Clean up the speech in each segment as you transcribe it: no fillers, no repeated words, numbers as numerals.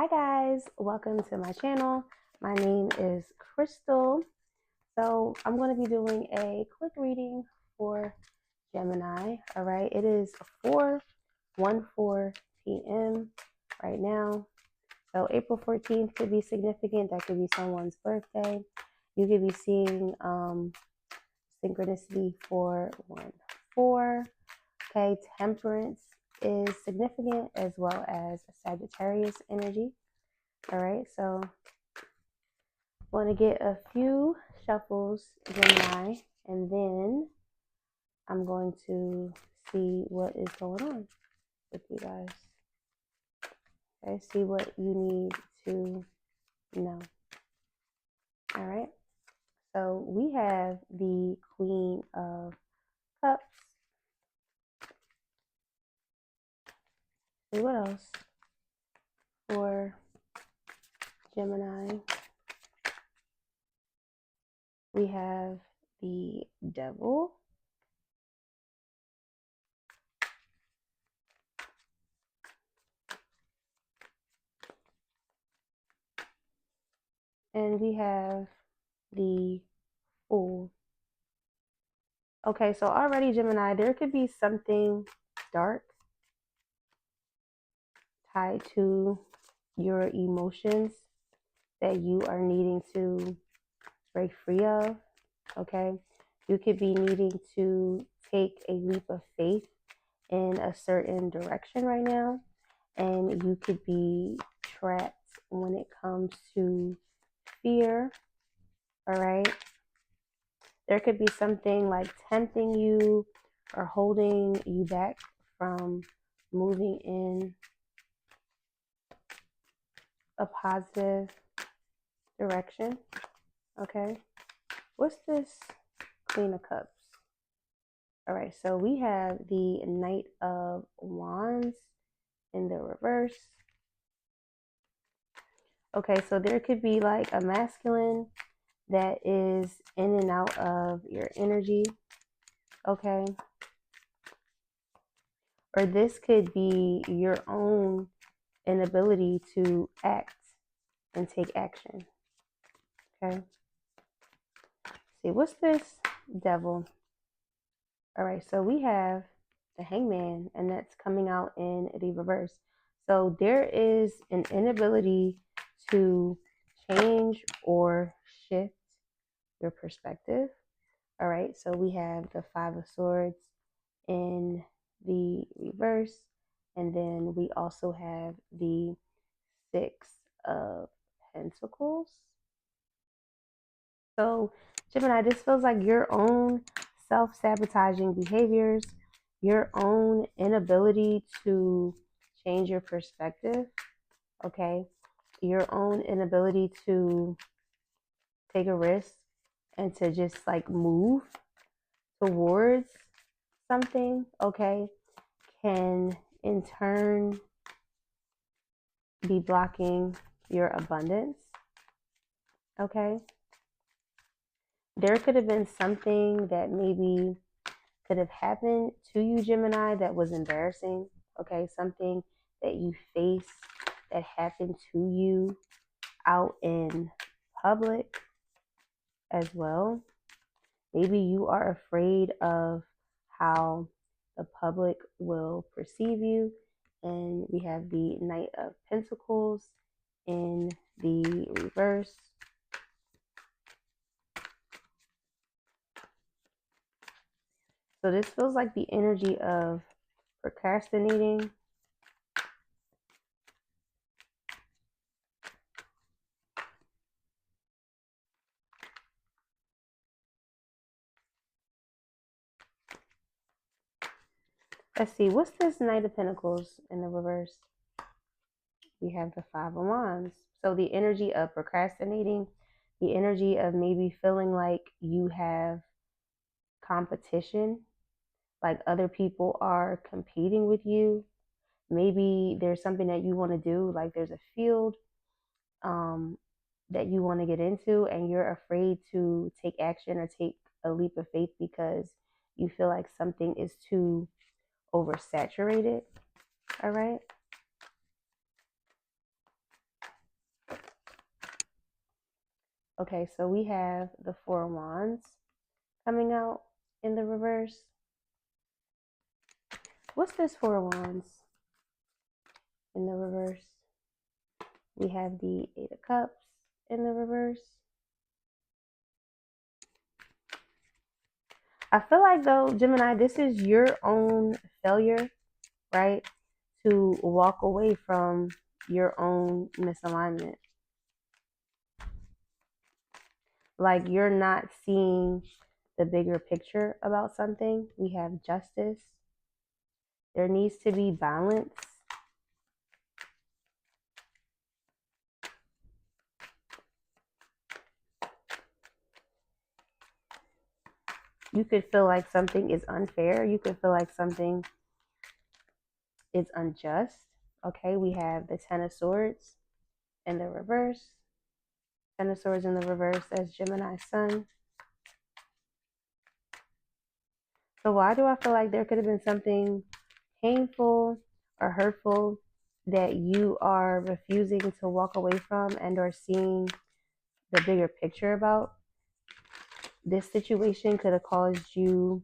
Hi guys, welcome to my channel. My name is Crystal. So I'm going to be doing a quick reading for Gemini. All right, it is 4:14 p.m. right now. So April 14th could be significant. That could be someone's birthday. You could be seeing synchronicity for 1/4. Okay, temperance is significant as well as Sagittarius energy. All right, so I want to get a few shuffles, Gemini, and then I'm going to see what is going on with you guys. Okay, see what you need to know. All right, so we have the Queen of Cups. See what else for Gemini? We have the Devil. And we have the Fool. Okay, so already, Gemini, there could be something dark tied to your emotions that you are needing to break free of. Okay, you could be needing to take a leap of faith in a certain direction right now, and you could be trapped when it comes to fear. All right, there could be something like tempting you or holding you back from moving in a positive direction. Okay, what's this Queen of Cups? All right, so we have the Knight of Wands in the reverse. Okay, so there could be like a masculine that is in and out of your energy. Okay, or this could be your own inability to act and take action. Okay, see, what's this Devil? All right, so we have the Hangman, and that's coming out in the reverse. So there is an inability to change or shift your perspective. All right, so we have the Five of Swords in the reverse, and then we also have the Six of Pentacles. So, Gemini, this feels like your own self-sabotaging behaviors, your own inability to change your perspective, okay? Your own inability to take a risk and to just like move towards something, okay, can in turn be blocking your abundance, okay? There could have been something that maybe could have happened to you, Gemini, that was embarrassing, okay? Something that you faced that happened to you out in public as well. Maybe you are afraid of how the public will perceive you. And we have the Knight of Pentacles in the reverse. So this feels like the energy of procrastinating. Let's see, what's this Knight of Pentacles in the reverse? We have the Five of Wands. So the energy of procrastinating, the energy of maybe feeling like you have competition, like other people are competing with you. Maybe there's something that you want to do, like there's a field that you want to get into, and you're afraid to take action or take a leap of faith because you feel like something is too oversaturated. All right. Okay, so we have the Four of Wands coming out in the reverse. What's this Four of Wands in the reverse? We have the Eight of Cups in the reverse. I feel like, though, Gemini, this is your own failure, right? To walk away from your own misalignment. Like you're not seeing the bigger picture about something. We have justice. There needs to be balance. You could feel like something is unfair. You could feel like something is unjust. Okay, we have the Ten of Swords in the reverse. Ten of Swords in the reverse as Gemini Sun. So why do I feel like there could have been something painful or hurtful that you are refusing to walk away from and or seeing the bigger picture about? This situation could have caused you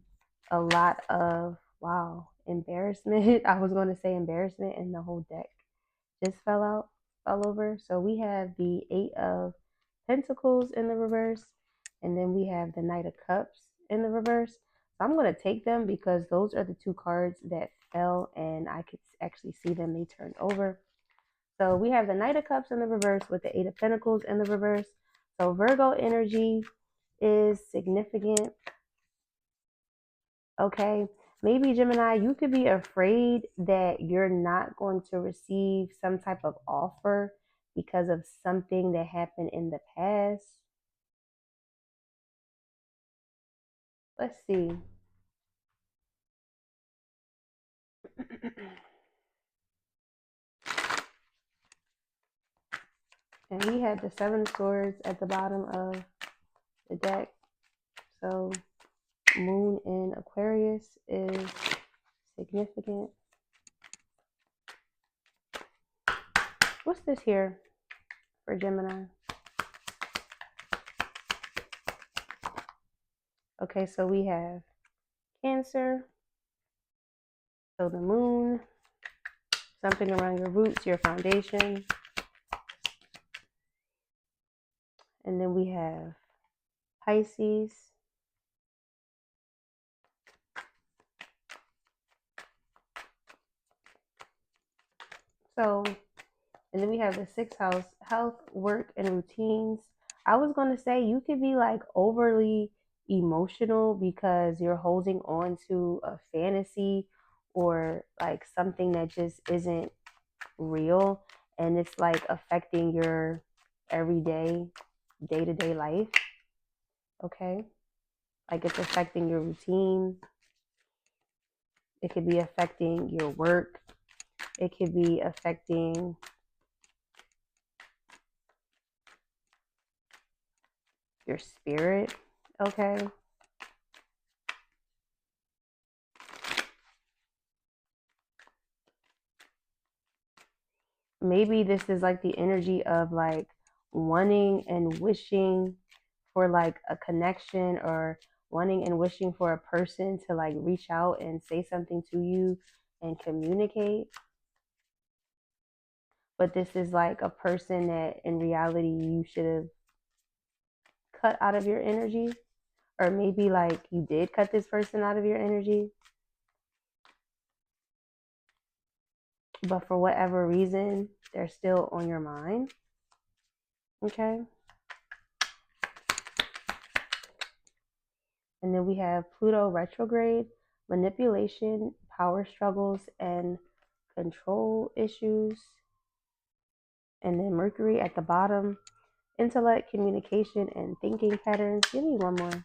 a lot of, wow, embarrassment. I was going to say embarrassment, and the whole deck just fell over. So we have the Eight of Pentacles in the reverse, and then we have the Knight of Cups in the reverse. So I'm going to take them because those are the two cards that fell, and I could actually see them. They turned over. So we have the Knight of Cups in the reverse with the Eight of Pentacles in the reverse. So Virgo energy is significant. Okay, maybe Gemini, you could be afraid that you're not going to receive some type of offer because of something that happened in the past. Let's see. And we had the Seven of Swords at the bottom of the deck. So Moon in Aquarius is significant. What's this here for Gemini? Okay, so we have Cancer. So the Moon, something around your roots, your foundation. And then we have Pisces. So, and then we have the sixth house, health, work, and routines. I was going to say you could be like overly emotional because you're holding on to a fantasy or like something that just isn't real, and it's like affecting your everyday, day-to-day life. Okay, like it's affecting your routine. It could be affecting your work. It could be affecting your spirit. Okay, maybe this is like the energy of like wanting and wishing for like a connection, or wanting and wishing for a person to like reach out and say something to you and communicate. But this is like a person that in reality you should have cut out of your energy, or maybe like you did cut this person out of your energy, but for whatever reason they're still on your mind. Okay, and then we have Pluto retrograde, manipulation, power struggles, and control issues. And then Mercury at the bottom, intellect, communication, and thinking patterns. Give me one more.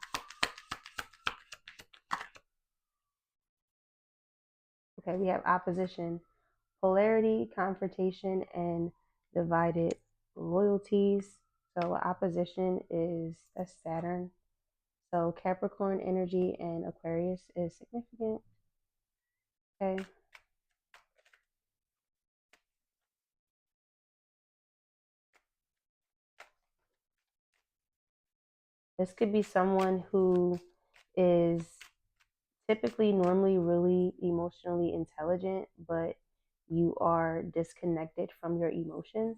Okay, we have opposition, polarity, confrontation, and divided loyalties. So opposition is, that's Saturn. So Capricorn energy and Aquarius is significant. Okay. This could be someone who is typically normally really emotionally intelligent, but you are disconnected from your emotions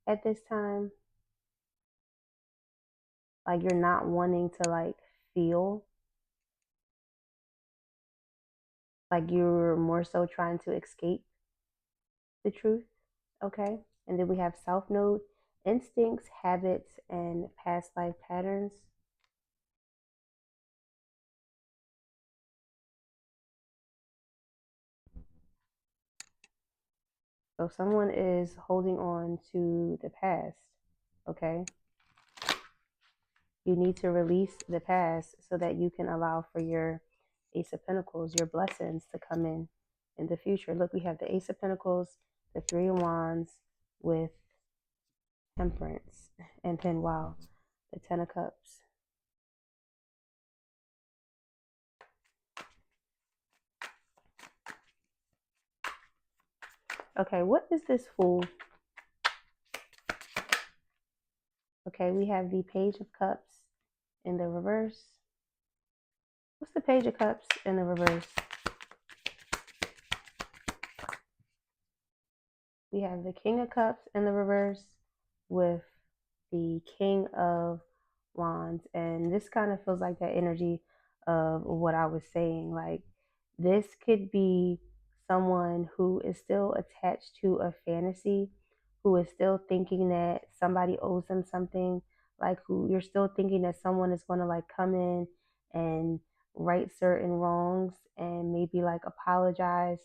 at this time. Like you're not wanting to like feel, like you're more so trying to escape the truth. Okay. And then we have South Node, instincts, habits, and past life patterns. So someone is holding on to the past. Okay. You need to release the past so that you can allow for your Ace of Pentacles, your blessings to come in the future. Look, we have the Ace of Pentacles, the Three of Wands with Temperance, and then wow, the Ten of Cups. Okay, what is this Fool? Okay, we have the Page of Cups in the reverse. What's the Page of Cups in the reverse? We have the King of Cups in the reverse with the King of Wands. And this kind of feels like that energy of what I was saying. Like, this could be someone who is still attached to a fantasy, who is still thinking that somebody owes them something, like who you're still thinking that someone is going to like come in and right certain wrongs and maybe like apologize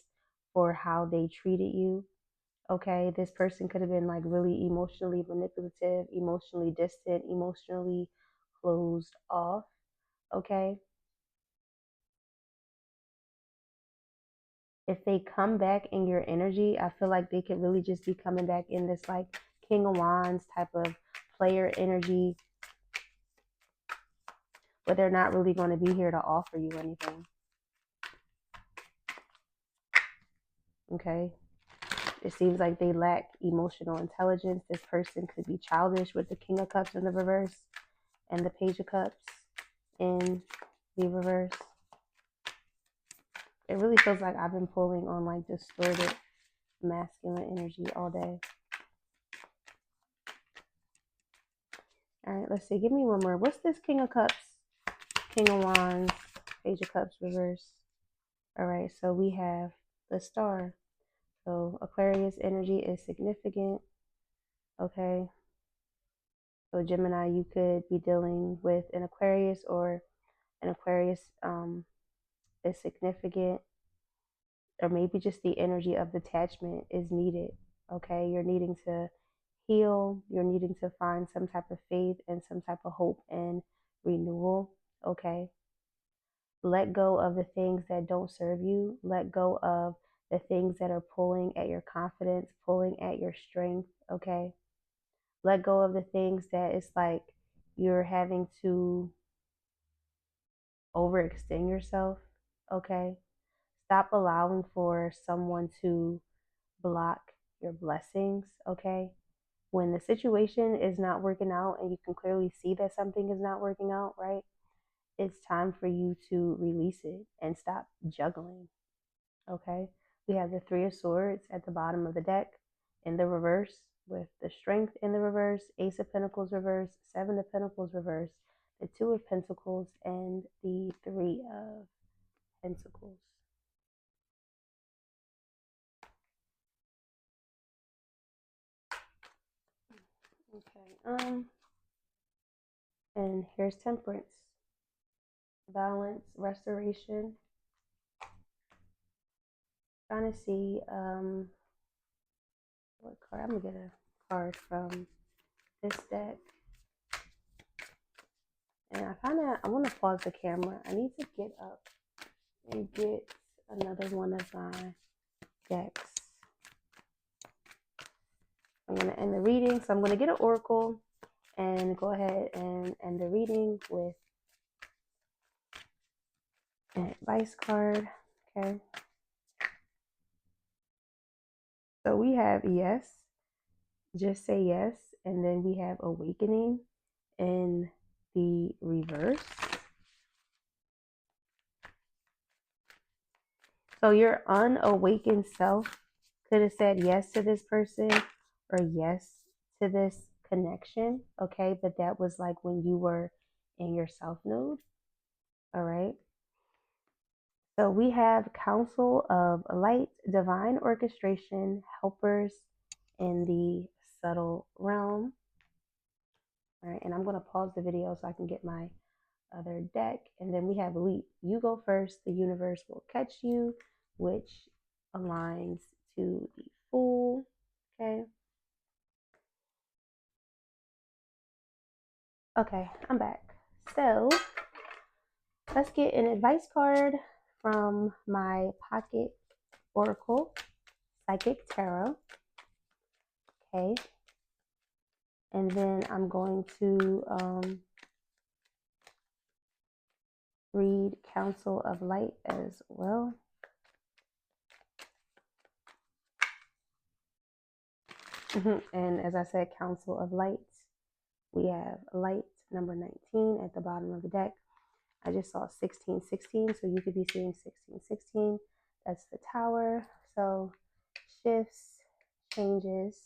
for how they treated you. Okay, this person could have been like really emotionally manipulative, emotionally distant, emotionally closed off. Okay, if they come back in your energy, I feel like they could really just be coming back in this like King of Wands type of player energy, but they're not really going to be here to offer you anything. Okay, it seems like they lack emotional intelligence. This person could be childish with the King of Cups in the reverse and the Page of Cups in the reverse. It really feels like I've been pulling on like distorted masculine energy all day. All right, let's see. Give me one more. What's this King of Cups, King of Wands, Page of Cups reverse? All right, so we have the Star. So Aquarius energy is significant. Okay. So Gemini, you could be dealing with an Aquarius, or an Aquarius is significant, or maybe just the energy of detachment is needed. Okay, you're needing to heal, you're needing to find some type of faith and some type of hope and renewal. Okay, let go of the things that don't serve you, let go of the things that are pulling at your confidence, pulling at your strength. Okay, let go of the things that it's like you're having to overextend yourself. Okay, stop allowing for someone to block your blessings. Okay, when the situation is not working out and you can clearly see that something is not working out, right? It's time for you to release it and stop juggling. Okay, we have the Three of Swords at the bottom of the deck in the reverse, with the Strength in the reverse, Ace of Pentacles reverse, Seven of Pentacles reverse, the Two of Pentacles, and the Three of Pentacles. Okay, and here's Temperance, balance, restoration. Trying to see what card. I'm gonna get a card from this deck, and I want to pause the camera. I need to get up and get another one of my decks. I'm gonna end the reading, so I'm gonna get an oracle and go ahead and end the reading with an advice card. Okay. So we have yes, just say yes, and then we have awakening in the reverse. So your unawakened self could have said yes to this person or yes to this connection, okay? But that was like when you were in your self node, all right? So we have Council of Light, Divine Orchestration, Helpers in the Subtle Realm. All right, and I'm going to pause the video so I can get my other deck. And then we have Leap. You go first, the universe will catch you, which aligns to the Fool. Okay. Okay, I'm back. So let's get an advice card from my pocket oracle, Psychic Tarot. Okay. And then I'm going to read Council of Light as well. And as I said, Council of Light, we have light number 19 at the bottom of the deck. I just saw 1616, so you could be seeing 1616. That's the Tower. So shifts, changes.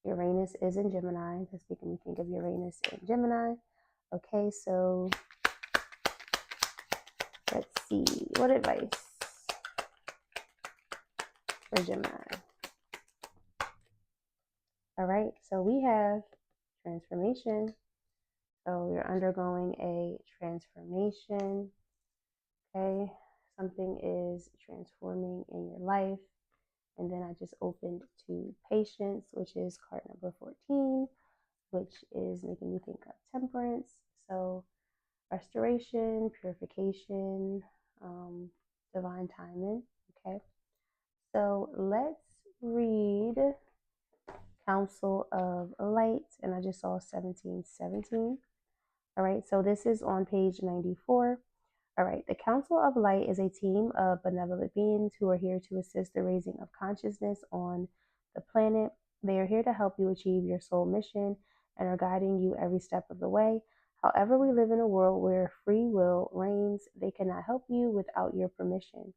Uranus is in Gemini. That's making me think of Uranus in Gemini. Okay, so let's see. What advice for Gemini? All right, so we have transformation. So you're undergoing a transformation. Okay, something is transforming in your life. And then I just opened to patience, which is card number 14, which is making me think of temperance. So restoration, purification, divine timing. Okay, so let's read Council of Light, and I just saw 1717. All right, so this is on page 94. All right, the Council of Light is a team of benevolent beings who are here to assist the raising of consciousness on the planet. They are here to help you achieve your soul mission and are guiding you every step of the way. However, we live in a world where free will reigns. They cannot help you without your permission.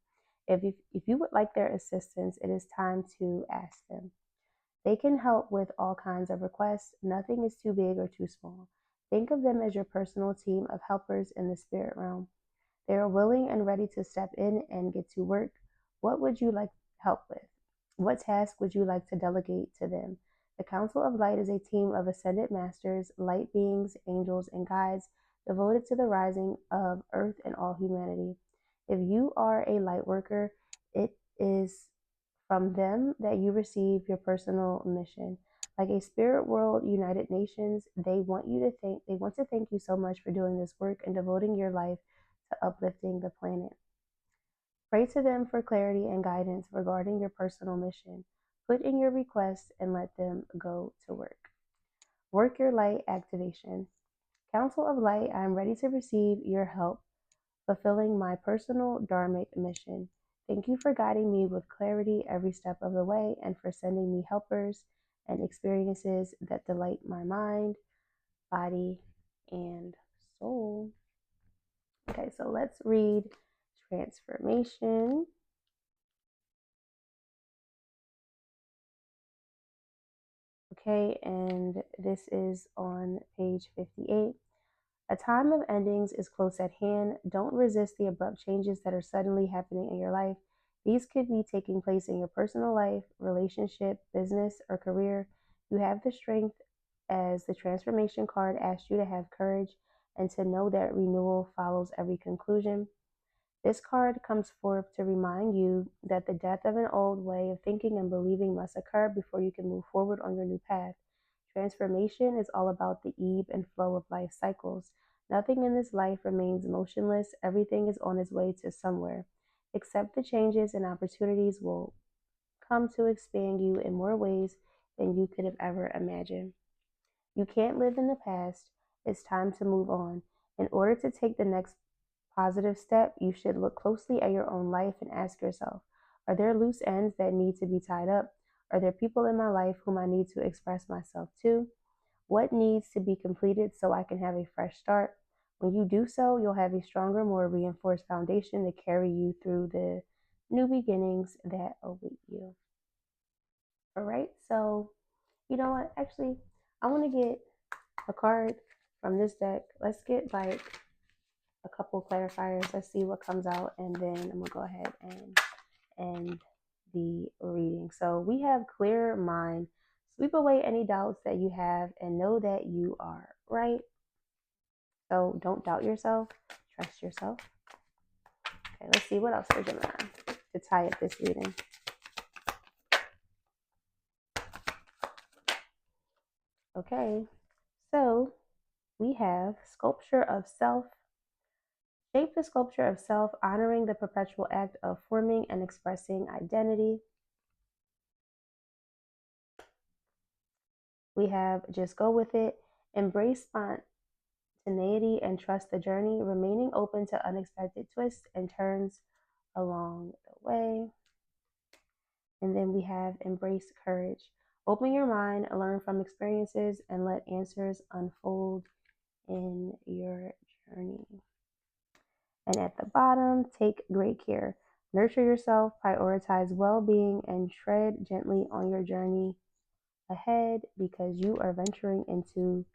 If you would like their assistance, it is time to ask them. They can help with all kinds of requests. Nothing is too big or too small. Think of them as your personal team of helpers in the spirit realm. They are willing and ready to step in and get to work. What would you like help with? What task would you like to delegate to them? The Council of Light is a team of ascended masters, light beings, angels, and guides devoted to the rising of earth and all humanity. If you are a light worker, it is from them that you receive your personal mission. Like a spirit world United Nations, they want to thank you so much for doing this work and devoting your life to uplifting the planet. Pray to them for clarity and guidance regarding your personal mission. Put in your requests and let them go to work. Work your light activation. Council of Light, I am ready to receive your help fulfilling my personal dharmic mission. Thank you for guiding me with clarity every step of the way and for sending me helpers and experiences that delight my mind, body, and soul. Okay, so let's read transformation. Okay, and this is on page 58. A time of endings is close at hand. Don't resist the abrupt changes that are suddenly happening in your life. These could be taking place in your personal life, relationship, business, or career. You have the strength, as the transformation card asks you to have courage and to know that renewal follows every conclusion. This card comes forth to remind you that the death of an old way of thinking and believing must occur before you can move forward on your new path. Transformation is all about the ebb and flow of life cycles. Nothing in this life remains motionless. Everything is on its way to somewhere. Accept the changes and opportunities will come to expand you in more ways than you could have ever imagined. You can't live in the past. It's time to move on. In order to take the next positive step, you should look closely at your own life and ask yourself, are there loose ends that need to be tied up? Are there people in my life whom I need to express myself to? What needs to be completed so I can have a fresh start? When you do so, you'll have a stronger, more reinforced foundation to carry you through the new beginnings that await you. All right, so you know what? Actually, I want to get a card from this deck. Let's get like a couple clarifiers. Let's see what comes out, and then I'm gonna go ahead and end the reading. So we have clear mind. Sweep away any doubts that you have and know that you are right. So don't doubt yourself. Trust yourself. Okay, let's see what else for Gemini to tie up this reading. Okay, so we have sculpture of self. Shape the sculpture of self, honoring the perpetual act of forming and expressing identity. We have just go with it. Embrace spontaneity and trust the journey, remaining open to unexpected twists and turns along the way. And then we have embrace courage. Open your mind, learn from experiences, and let answers unfold in your journey. And at the bottom, take great care. Nurture yourself, prioritize well being, and tread gently on your journey ahead because you are venturing into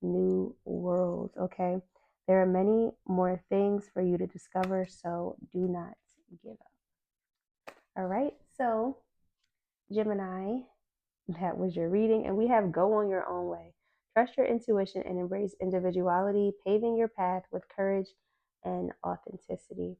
new worlds. Okay. There are many more things for you to discover, so do not give up. All right. So, Gemini, that was your reading. And we have go on your own way. Trust your intuition and embrace individuality, paving your path with courage and authenticity.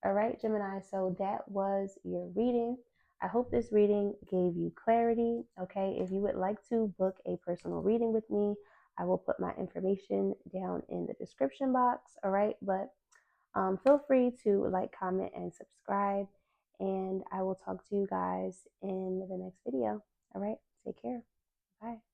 All right, Gemini. So that was your reading. I hope this reading gave you clarity. Okay. If you would like to book a personal reading with me, I will put my information down in the description box. All right. But feel free to like, comment, and subscribe. And I will talk to you guys in the next video. All right. Take care. Bye.